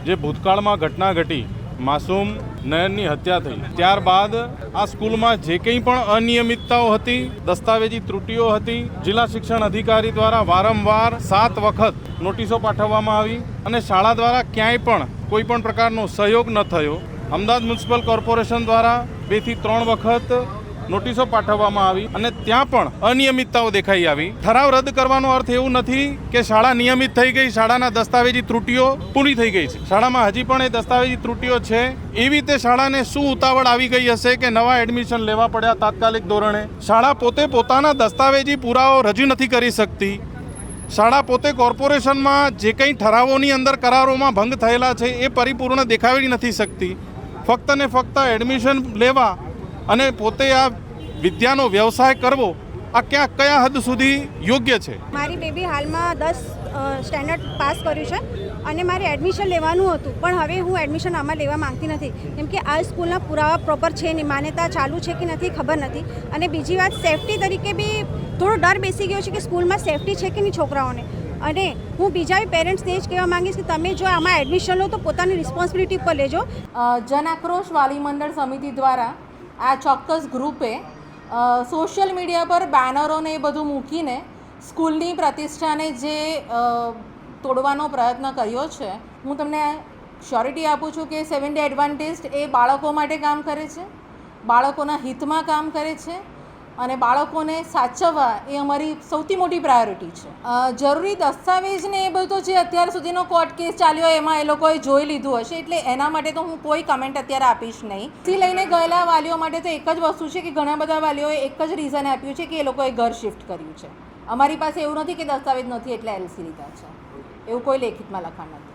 જે ભૂતકાળમાં ઘટના ઘટી, માસૂમ નયનની હત્યા થઈ, ત્યારબાદ આ સ્કૂલમાં જે કંઈ પણ અનિયમિતતાઓ હતી, દસ્તાવેજી ત્રુટિઓ હતી, જિલ્લા શિક્ષણ અધિકારી દ્વારા વારંવાર 7 વખત નોટિસો પાઠવવામાં આવી અને શાળા દ્વારા ક્યાંય પણ કોઈ પણ પ્રકારનો સહયોગ ન થયો. અમદાવાદ મ્યુનિસિપલ કોર્પોરેશન દ્વારા 2 થી 3 વખત નોટિસો પાઠવવામાં આવી અને ત્યાં પણ અનિયમિતતાઓ દેખાઈ આવી. ઠરાવ રદ કરવાનો અર્થ એવું નથી કે શાળા નિયમિત થઈ ગઈ, શાળાના દસ્તાવેજી ત્રુટિઓ પૂરી થઈ ગઈ છે. શાળામાં હજી પણ એ દસ્તાવેજી ત્રુટિઓ છે. એવી રીતે શાળાને શું ઉતાવળ આવી ગઈ હશે કે નવા એડમિશન લેવા પડ્યા તાત્કાલિક ધોરણે? શાળા પોતે પોતાના દસ્તાવેજી પુરાવો રજૂ નથી કરી શકતી. શાળા પોતે કોર્પોરેશનમાં જે કંઈ ઠરાવોની અંદર કરારોમાં ભંગ થયેલા છે એ પરિપૂર્ણ દેખાડી નથી શકતી. ફક્ત ને ફક્ત એડમિશન લેવા અને પોતે આ વિદ્યાનો વ્યવસાય કરવો આ કયા હદ સુધી યોગ્ય છે? મારી બેબી હાલમાં 10 સ્ટેન્ડર્ડ પાસ કર્યું છે અને મારે એડમિશન લેવાનું હતું, પણ હવે હું એડમિશન આમાં લેવા માંગતી નથી કેમ કે આ સ્કૂલના પુરાવા પ્રોપર છે નહીં, માન્યતા ચાલુ છે કે નથી ખબર નથી. અને બીજી વાત, સેફટી તરીકે બી થોડો ડર બેસી ગયો છે કે સ્કૂલમાં સેફટી છે કે નહીં છોકરાઓને. અને હું બીજા પેરેન્ટ્સને જ કહેવા માંગીશ કે તમે જો આમાં એડમિશન લો તો પોતાની રિસ્પોન્સિબિલિટી પર લેજો. જન આક્રોશ વાલી મંડળ સમિતિ દ્વારા આ ચોક્કસ ગ્રુપે સોશિયલ મીડિયા પર બેનરોને એ બધું મૂકીને સ્કૂલની પ્રતિષ્ઠાને જે તોડવાનો પ્રયત્ન કર્યો છે. હું તમને શ્યોરિટી આપું છું કે સેવન્થ ડે એડવાન્ટેજ એ બાળકો માટે કામ કરે છે, બાળકોના હિતમાં કામ કરે છે અને બાળકોને સાચવવા એ અમારી સૌથી મોટી પ્રાયોરિટી છે. જરૂરી દસ્તાવેજને એ બધું જે અત્યાર સુધીનો કોર્ટ કેસ ચાલ્યો એમાં એ લોકોએ જોઈ લીધું હશે, એટલે એના માટે તો હું કોઈ કમેન્ટ અત્યારે આપીશ નહીં. થી લઈને ગયેલા વાલીઓ માટે તો એક જ વસ્તુ છે કે ઘણા બધા વાલીઓએ એક જ રીઝન આપ્યું છે કે એ લોકોએ ઘર શિફ્ટ કર્યું છે. અમારી પાસે એવું નથી કે દસ્તાવેજ નથી એટલે એલસી લીધા છે, એવું કોઈ લેખિતમાં લખાણ નથી.